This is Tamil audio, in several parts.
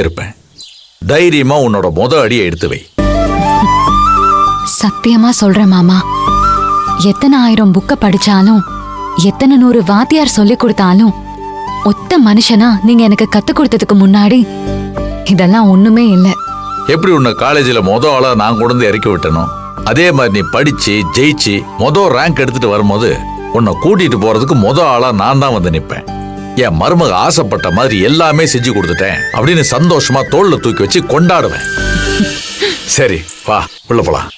இருப்பேன். தைரியமா உன்னோட அடியை எடுத்து வை. சத்தியமா சொல்றேன் மாமா, எத்தனை 1000 புக்க படிச்சாலும் எத்தனை 100 வாத்தியார் சொல்லி கொடுத்தாலும் ஒத்த மனுஷனா நீங்க எனக்கு கத்து கொடுத்ததுக்கு முன்னாடி இதெல்லாம் ஒண்ணுமே இல்ல. எப்படி உன்னை காலேஜில் ஆளா நான் கொண்டு வந்து இறக்கி விட்டனும், அதே மாதிரி நீ படிச்சு ஜெயிச்சு ரேங்க் எடுத்துட்டு வரும்போது உன்னை கூட்டிட்டு போறதுக்கு ஆளா நான் தான் வந்து நிப்பேன். என் மருமக ஆசைப்பட்ட மாதிரி எல்லாமே செஞ்சு கொடுத்துட்டேன் அப்படின்னு சந்தோஷமா தோல்ல தூக்கி வச்சு கொண்டாடுவேன். சரி வா உள்ள போலாம்.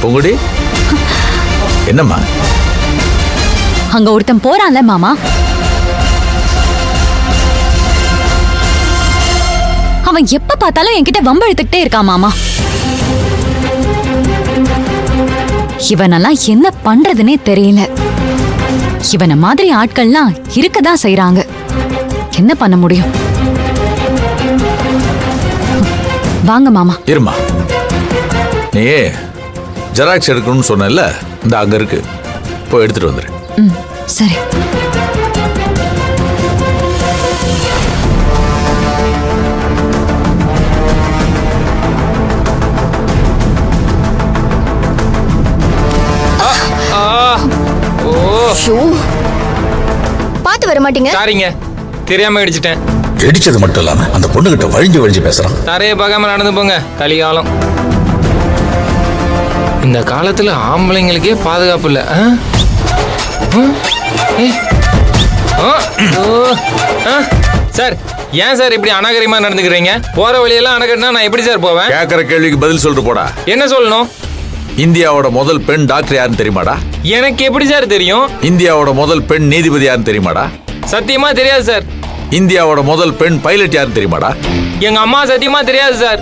பொங்குடி என்னம்மா? அங்க ஒருத்தன் போறான்ல மாமா, அவன் எப்ப பார்த்தாலும் என்கிட்ட வம்பழுத்துக்கிட்டே இருக்கான் மாமா. இவனெல்லாம் என்ன பண்றதுன்னே தெரியல. இவன மாதிரி ஆட்கள்லாம் இருக்கதான் செய்யறாங்க. என்ன பண்ண முடியும்? வாங்க மாமா. இருமா, நீ ஜெராக்ஸ் எடுக்கணும்னு சொன்னல, இந்த அங்க இருக்கு, போய் எடுத்துட்டு வந்துரு. சரி. பாத்து வர மாட்டீங்க? சாரிங்க, தெரியாம இடிச்சிட்டேன். இடிச்சது மட்டும் இல்லாம அந்த பொண்ணுகிட்ட வழிஞ்சு பேசுறான். தரைய பார்க்காம நடந்து போங்க, கலிகாலம். இந்த காலத்துல ஆம்பளைங்களுக்கே பாதுகாப்பு இல்ல. சார், ஏன் சார் இப்படி அநாகரிகமா நடந்துக்கிறீங்க? போற வழியெல்லாம் அணக்கட்டினா நான் எப்படி சார் போவேன்? கேக்குற கேள்விக்கு பதில் சொல்லிட்டு போடா. என்ன சொல்லணும்? இந்தியாவோட முதல் பெண் டாக்டர் யாருன்னு தெரியுமாடா? எனக்கு எப்படி சார் தெரியும்? இந்தியாவோட முதல் பெண் நீதிபதி யாருன்னு தெரியுமாடா? சத்தியமா தெரியாது சார். இந்தியாவோட முதல் பெண் பைலட் யாருன்னு தெரியுமாடா? எங்க அம்மா சத்தியமா தெரியாது சார்.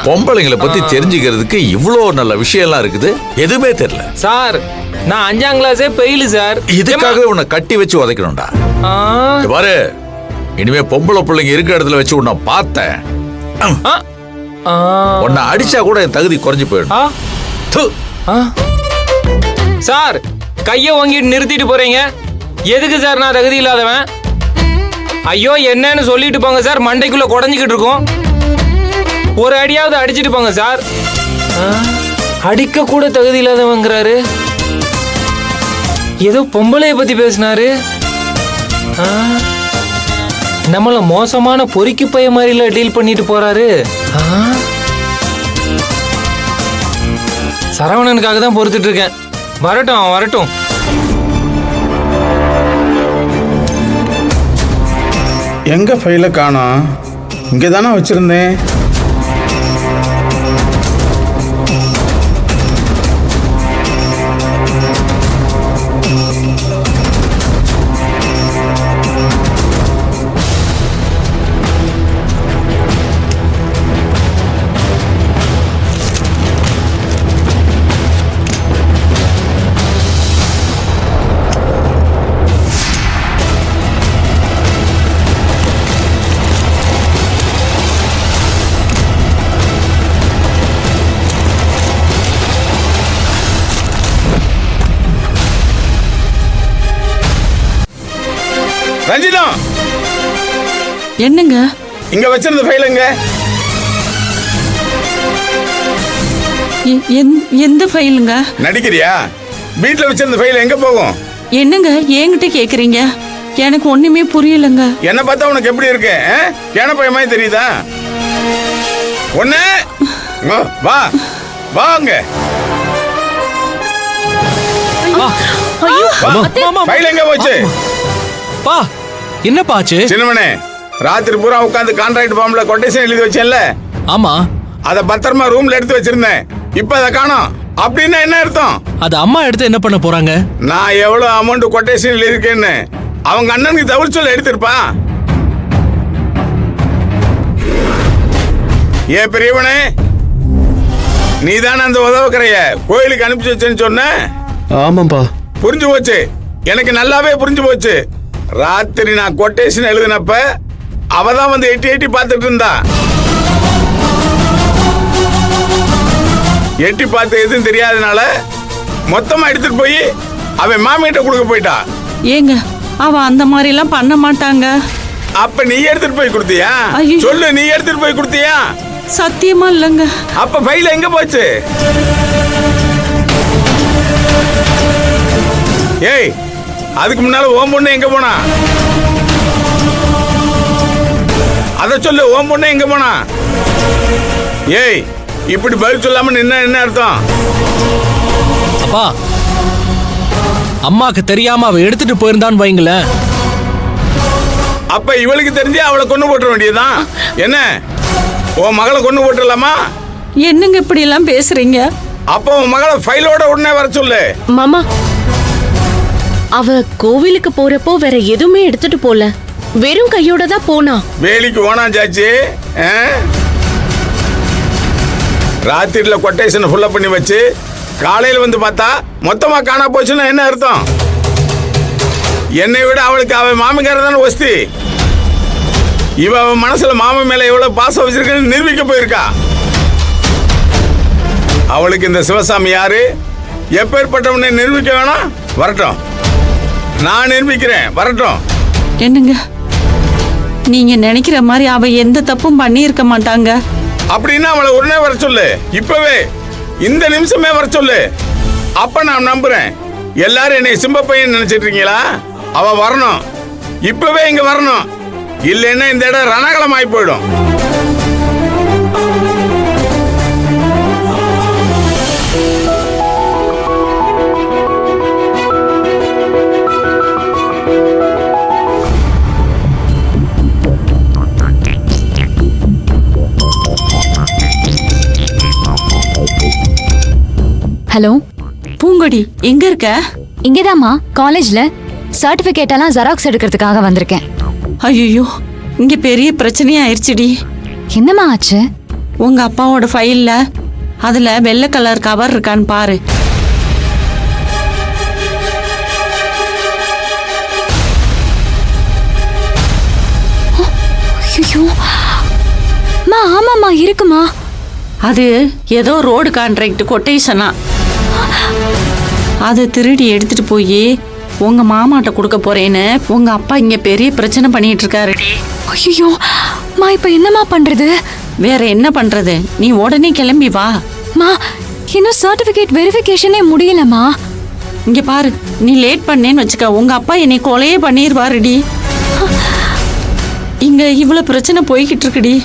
பொம்பளைங்களை பத்தி தெரிஞ்சுக்கிறதுக்கு இவ்வளோ நல்ல விஷயம் எல்லாம் இருக்குது, எதுவுமே தெரியல சார். நான் 5ஆம் கிளாஸே பெயிலு சார். இதுக்காக உன்னை கட்டி வச்சு உதைக்கணும்டா. பாரு, இனிமே பொம்பளை பிள்ளைங்க இருக்க இடத்துல வச்சு உன்னை பார்த்தேன், உன்னை அடிச்சா கூட என் தகுதி குறைஞ்சு போயிடும். சார், கைய வாங்கிட்டு நிறுத்திட்டு போறீங்க. எதுக்கு சார் நான் தகுதி இல்லாதவன்? ஐயோ, என்னன்னு சொல்லிட்டு போங்க சார். மண்டைக்குள்ள குடஞ்சிக்கிட்டு இருக்கும். ஒரு அடியாவது அடிச்சிட்டு போங்க சார். அடிக்க கூட தகுதி இல்லாதவங்கிறாரு. ஏதோ பொம்பளைய பத்தி பேசினாரு. நம்மள மோசமான பொறுக்கி பைய மாதிரில டீல் பண்ணிட்டு போறாரு. சரவணனுக்காக தான் பொறுத்துட்டு இருக்கேன். வரட்டும் வரட்டும். எங்க ஃபைல காணோம்? இங்க தானே வச்சிருந்தேன். ரஞ்சிதா, என்னங்க இங்க வச்சிருந்த ஃபைலுங்க. எந்த ஃபைலுங்க? நடிக்கிறியா? வீட்டுல வச்சிருந்த ஃபைல் எங்க போகும்? என்னங்க என்கிட்ட கேக்குறீங்க? எனக்கு ஒண்ணுமே புரியலங்க. என்ன பார்த்தா உனக்கு எப்படி இருக்கு? கேன பைய மாதிரி தெரியுதா? ஒண்ணு வா வாங்க. ஃபைல் எங்க போச்சு? பா, என்னப்பா ஆச்சு? சின்னமனே, ராத்திரி பூரா உட்கார்ந்து கான்ட்ராக்ட் ஃபார்ம்ல கொட்டேஷன் எழுதி வச்சேன்ல? ஆமா. அத பத்திரமா ரூம்ல எடுத்து வச்சிருந்தேன். இப்ப அத காணோம். அப்படின்னா என்ன அர்த்தம்? அது அம்மா எடுத்து என்ன பண்ண போறாங்க? நான் எவ்வளவு அமௌண்ட் கொட்டேஷன் எழுதிருக்கேன்னு அவங்க அண்ணனுக்கு தவிர சொல்ல எடுத்திருப்பான். ஏ பெரியவனே, நீ தானே அந்த உதவக்கரைய கோயிலுக்கு அனுப்பிச்சு வச்சேன்னு சொன்ன? ஆமாப்பா. புரிஞ்சு போச்சு, எனக்கு நல்லாவே புரிஞ்சு போச்சு. ராத்திரி நான் கொட்டேஷன் எழுதினப்ப அவ தான் வந்து எட்டி எட்டி பார்த்துட்டு இருந்தா. எட்டி பார்த்து எதுவும் தெரியாதனால மொத்தமா எடுத்துட்டு போய் அவன் மாமிகிட்ட கொடுக்க போயிட்டா. ஏங்க அவ அந்த மாதிரி எல்லாம் பண்ண மாட்டாங்க. அப்ப நீ எடுத்துட்டு போய் கொடுத்தியா? ஐயோ. சொல்லு, நீ எடுத்துட்டு போய் கொடுத்தியா? சத்தியமா இல்லைங்க. அப்ப ஃபைல் எங்க போச்சு? ஏய், அதுக்கு முன்னால ஓம் பொண்ணு எங்க போனா? அத சொல்லு, ஓம் பொண்ணு எங்க போனா? ஏய், இப்படி பதில் சொல்லாம நின்னா என்ன அர்த்தம்? அப்பா அம்மாக்கு தெரியாம அவ எடுத்துட்டு போயிருந்தான்னு வைங்களேன். அப்ப இவளுக்கு தெரிஞ்சு அவளை கொண்டு போட்ட வேண்டியதுதான். என்ன, உன் மகளை கொண்டு போட்டுடலாமா? என்னங்க இப்படி எல்லாம் பேசுறீங்க? அப்ப உன் மகளை ஃபைலோட உடனே வர சொல்லு. மாமா, அவ கோவிலுக்கு போறப்போ வேற எதுவுமே எடுத்துட்டு போல, வெறும் கையோட தான் போனா. வேலிக்கு ஓனாம் சாச்சி. ராத்திரில கொட்டேஷன் ஃபுல்லா பண்ணி வச்சு காலையில வந்து பார்த்தா மொத்தமா காணா போச்சுன்னா என்ன அர்த்தம்? என்னை விட அவளுக்கு அவன் மாமிக்கார தானே ஒஸ்தி. இவ அவன் மனசுல மாமன் மேல எவ்வளவு பாசம் வச்சிருக்கன்னு நிரூபிக்க போயிருக்கா. அவளுக்கு இந்த சிவசாமி யாரு, எப்பேற்பட்டவனை நிரூபிக்க வேணாம். வரட்டும், நான் நிரூபிக்கிறேன். வரட்டும். என்னங்க நீங்க நினைக்கிற மாதிரி அவ எந்த தப்பும் பண்ணி இருக்க மாட்டாங்க. அப்படின்னா அவளை உடனே வர சொல்லு. இப்பவே இந்த நிமிஷமே வர சொல்லு. அப்ப நான் நம்புறேன். எல்லாரும் என்னை சிம்ப பையன் நினைச்சிட்டு இருக்கீங்களா? அவ வரணும், இப்பவே இங்க வரணும். இல்லைன்னா இந்த இடம் ரணகலம் ஆகி போயிடும். ஹலோ பூங்கொடி, எங்க இருக்க? இங்கேதாம்மா, காலேஜ்ல சர்டிபிகேட் எல்லாம் ஜெராக்ஸ் எடுக்கிறதுக்காக வந்திருக்கேன். ஐயோ, இங்க பெரிய பிரச்சனையா ஆயிடுச்சுடி. என்னம்மா ஆச்சு? உங்க அப்பாவோட ஃபைல்ல அதுல வெள்ளை கலர் கவர் இருக்கான்னு பாரு. ஐயோ, மா ஆமாம்மா இருக்குமா. அது ஏதோ ரோடு கான்ட்ராக்ட் கொட்டேஷனா. அதை திருடி எடுத்துட்டு போய் உங்க மாமாட்ட கொடுக்க போறேன்னு உங்க அப்பா இங்க பெரிய பிரச்சனை பண்ணிட்டு இருக்காருடி. ஐயோ, மா இப்ப என்னம்மா பண்றது? வேற என்ன பண்றது, நீ உடனே கிளம்பி வா. மா இன்னும் சர்டிபிகேட் வெரிஃபிகேஷனே முடியலம்மா. இங்க பாரு, நீ லேட் பண்ணேன்னு வச்சுக்க, உங்க அப்பா என்னை கொலையே பண்ணிடுவாருடி. இங்க இவ்வளவு பிரச்சனை போய்கிட்டு இருக்குடி.